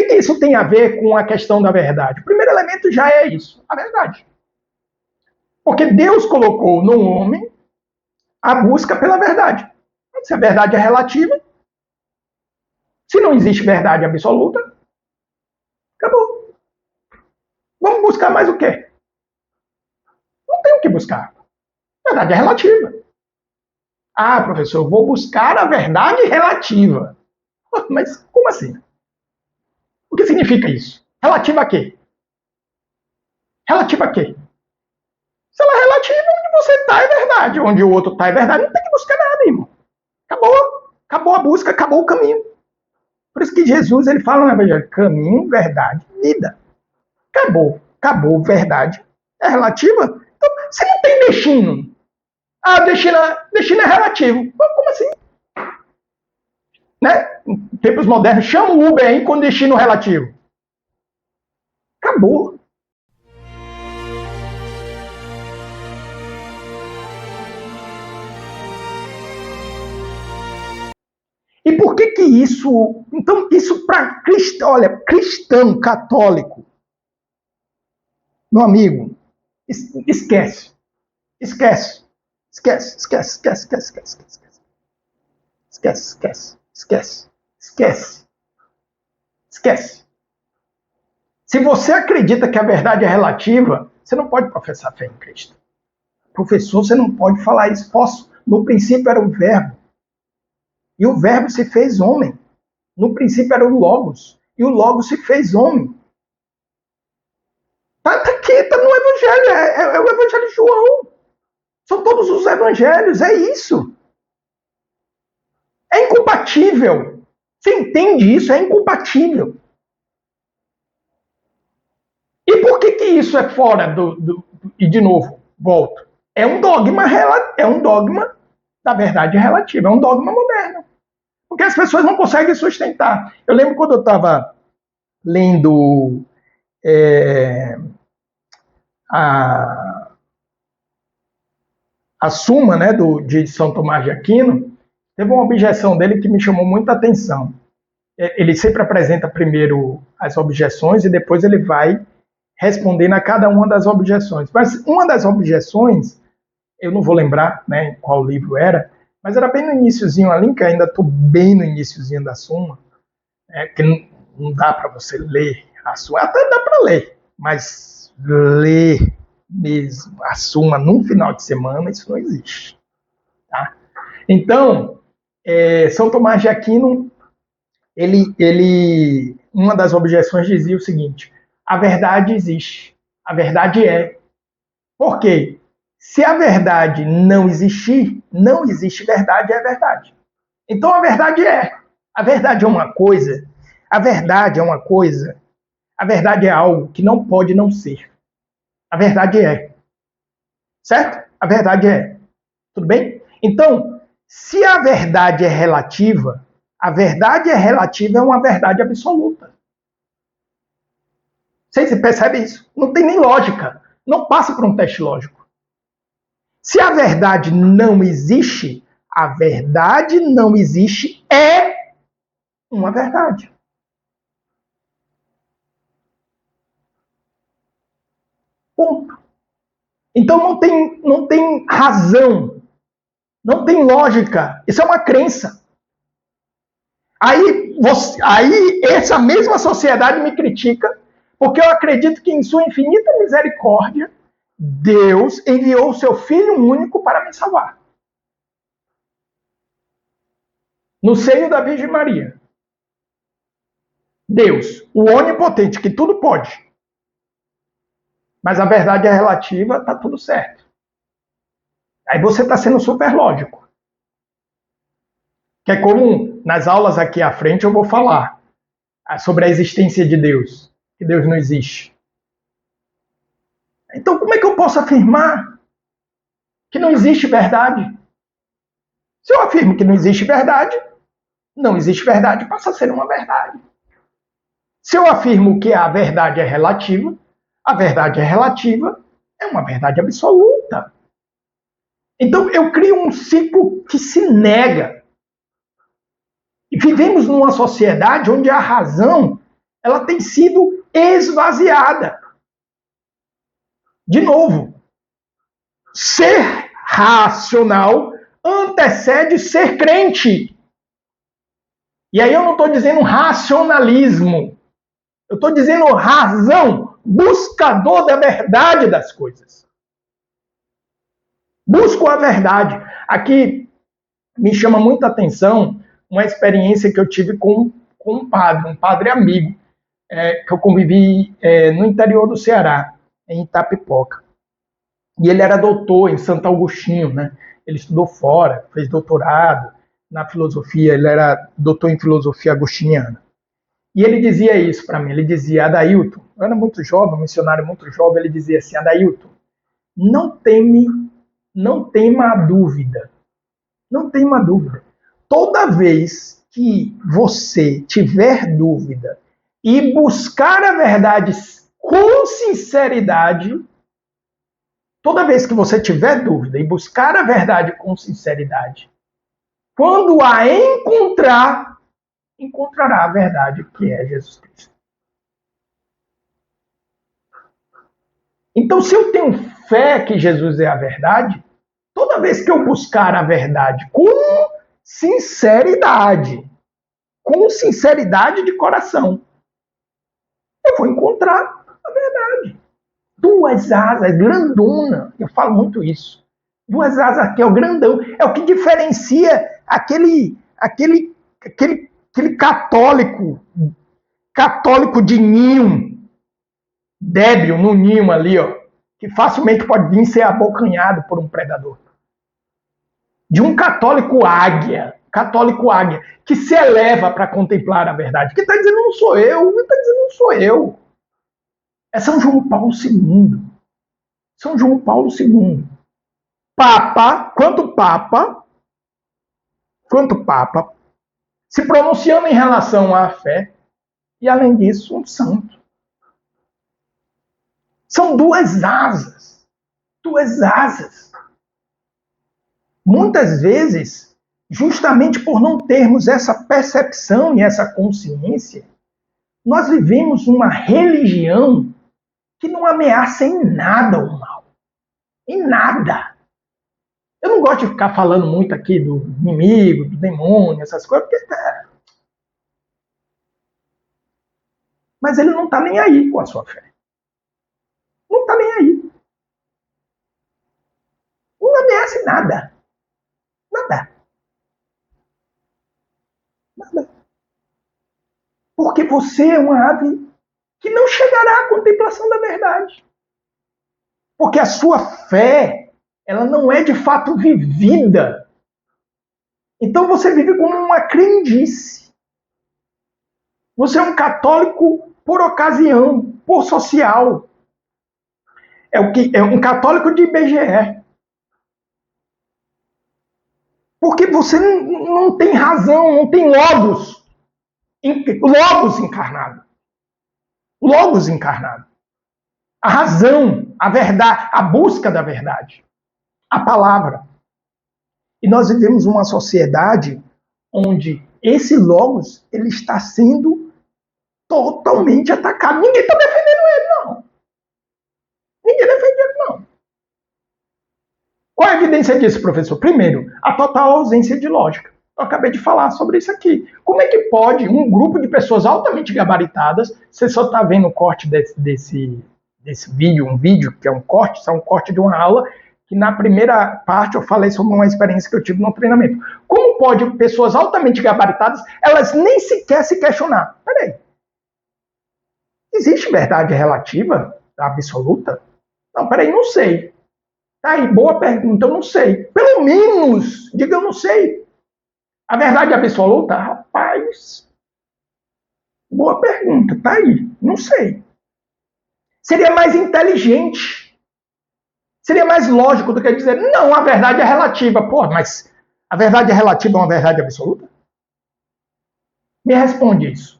que isso tem a ver com a questão da verdade? O primeiro elemento já é isso, a verdade. Porque Deus colocou no homem a busca pela verdade. Se a verdade é relativa, se não existe verdade absoluta, acabou. Vamos buscar mais o quê? Não tem o que buscar. A verdade é relativa. Ah, professor, eu vou buscar a verdade relativa. Mas como assim? O que significa isso? Relativa a quê? Relativa a quê? Se ela é relativa, onde você está é verdade, onde o outro está é verdade, não tem que buscar nada, irmão. Acabou. Acabou a busca, acabou o caminho. Por isso que Jesus ele fala na Evangelho, caminho, verdade, vida. Acabou. Acabou, verdade. É relativa? Então, você não tem destino. Ah, destino é relativo. Como assim? Né? Em tempos modernos, chama o Uber aí com destino relativo. Acabou. E por que isso... Então, isso para cristão, olha, cristão, católico, meu amigo, esquece. Esquece. Esquece, esquece, esquece, esquece, esquece, esquece. Esquece, esquece, esquece, esquece. Esquece. Se você acredita que a verdade é relativa, você não pode professar fé em Cristo. Professor, você não pode falar isso. Posso. No princípio era o verbo. E o verbo se fez homem. No princípio era o Logos. E o Logos se fez homem. Tá aqui, tá no Evangelho. É o Evangelho de João. São todos os evangelhos. É isso. É incompatível. Você entende isso? É incompatível. E por que isso é fora do... E, de novo, volto. É um dogma da verdade relativa. É um dogma moderno. Porque as pessoas não conseguem sustentar. Eu lembro quando eu estava lendo a Suma, né, de São Tomás de Aquino, teve uma objeção dele que me chamou muita atenção. Ele sempre apresenta primeiro as objeções e depois ele vai respondendo a cada uma das objeções. Mas uma das objeções, eu não vou lembrar, né, qual livro era, mas era bem no iniciozinho ali, que ainda estou bem no iniciozinho da Suma, que não dá para você ler a Suma, até dá para ler, mas ler mesmo a Suma num final de semana, isso não existe. Tá? Então, São Tomás de Aquino, uma das objeções dizia o seguinte: a verdade existe, a verdade é. Por quê? Se a verdade não existir, não existe verdade, é verdade. Então a verdade é. A verdade é uma coisa, a verdade é uma coisa, a verdade é algo que não pode não ser. A verdade é. Certo? A verdade é. Tudo bem? Então, se a verdade é relativa, a verdade é relativa é uma verdade absoluta. Vocês percebem isso? Não tem nem lógica. Não passa por um teste lógico. Se a verdade não existe, a verdade não existe é uma verdade. Ponto. Então não tem razão, não tem lógica. Isso é uma crença. Aí essa mesma sociedade me critica porque eu acredito que em sua infinita misericórdia Deus enviou o seu Filho único para me salvar. No seio da Virgem Maria. Deus, o onipotente, que tudo pode. Mas a verdade é relativa, está tudo certo. Aí você está sendo super lógico. Que é como nas aulas aqui à frente eu vou falar sobre a existência de Deus. Que Deus não existe. Então como é que eu posso afirmar que não existe verdade? Se eu afirmo que não existe verdade passa a ser uma verdade. Se eu afirmo que a verdade é relativa é uma verdade absoluta. Então eu crio um ciclo que se nega. E vivemos numa sociedade onde a razão ela tem sido esvaziada. De novo, ser racional antecede ser crente. E aí eu não estou dizendo racionalismo. Eu estou dizendo razão, buscador da verdade das coisas. Busco a verdade. Aqui me chama muita atenção uma experiência que eu tive com um padre amigo, que eu convivi no interior do Ceará, em Itapipoca. E ele era doutor em Santo Agostinho, né? Ele estudou fora, fez doutorado na filosofia, ele era doutor em filosofia agostiniana. E ele dizia isso para mim, ele dizia: Adailton, eu era muito jovem, um missionário muito jovem, ele dizia assim: Adailton, não tema a dúvida, não tema a dúvida. Toda vez que você tiver dúvida e buscar a verdade com sinceridade, toda vez que você tiver dúvida e buscar a verdade com sinceridade, quando a encontrar, encontrará a verdade, que é Jesus Cristo. Então, se eu tenho fé que Jesus é a verdade, toda vez que eu buscar a verdade com sinceridade de coração, eu vou encontrar a verdade. Duas asas, grandona, eu falo muito isso. Duas asas que é o grandão, é o que diferencia aquele católico de ninho, débil no ninho ali, ó, que facilmente pode vir ser abocanhado por um predador. De um católico águia, que se eleva para contemplar a verdade, que está dizendo não sou eu, está dizendo não sou eu. É São João Paulo II. São João Paulo II. Quanto Papa, se pronunciando em relação à fé, e além disso, um santo. São duas asas. Duas asas. Muitas vezes, justamente por não termos essa percepção e essa consciência, nós vivemos uma religião que não ameaça em nada o mal. Em nada. Eu não gosto de ficar falando muito aqui do inimigo, do demônio, essas coisas, porque... Mas ele não está nem aí com a sua fé. Não está nem aí. Não ameaça em nada. Nada. Nada. Porque você é uma ave que não chegará à contemplação da verdade. Porque a sua fé, ela não é de fato vivida. Então você vive como uma crendice. Você é um católico por ocasião, por social. É um católico de IBGE. Porque você não tem razão, não tem logos encarnado. Logos encarnado. A razão, a verdade, a busca da verdade. A palavra. E nós vivemos uma sociedade onde esse logos ele está sendo totalmente atacado. Ninguém está defendendo ele, não. Ninguém defende ele, não. Qual a evidência disso, professor? Primeiro, a total ausência de lógica. Eu acabei de falar sobre isso aqui. Como é que pode um grupo de pessoas altamente gabaritadas, você só está vendo o corte desse vídeo, um vídeo que é um corte, isso é um corte de uma aula, que na primeira parte eu falei sobre uma experiência que eu tive no treinamento. Como pode pessoas altamente gabaritadas, elas nem sequer se questionar? Peraí, existe verdade relativa, absoluta? Não, peraí, não sei. Tá aí, boa pergunta, eu não sei. Pelo menos, diga eu não sei. A verdade absoluta? Rapaz, boa pergunta, tá aí, não sei. Seria mais inteligente, seria mais lógico do que dizer, não, a verdade é relativa. Pô, mas a verdade é relativa a uma verdade absoluta? Me responde isso.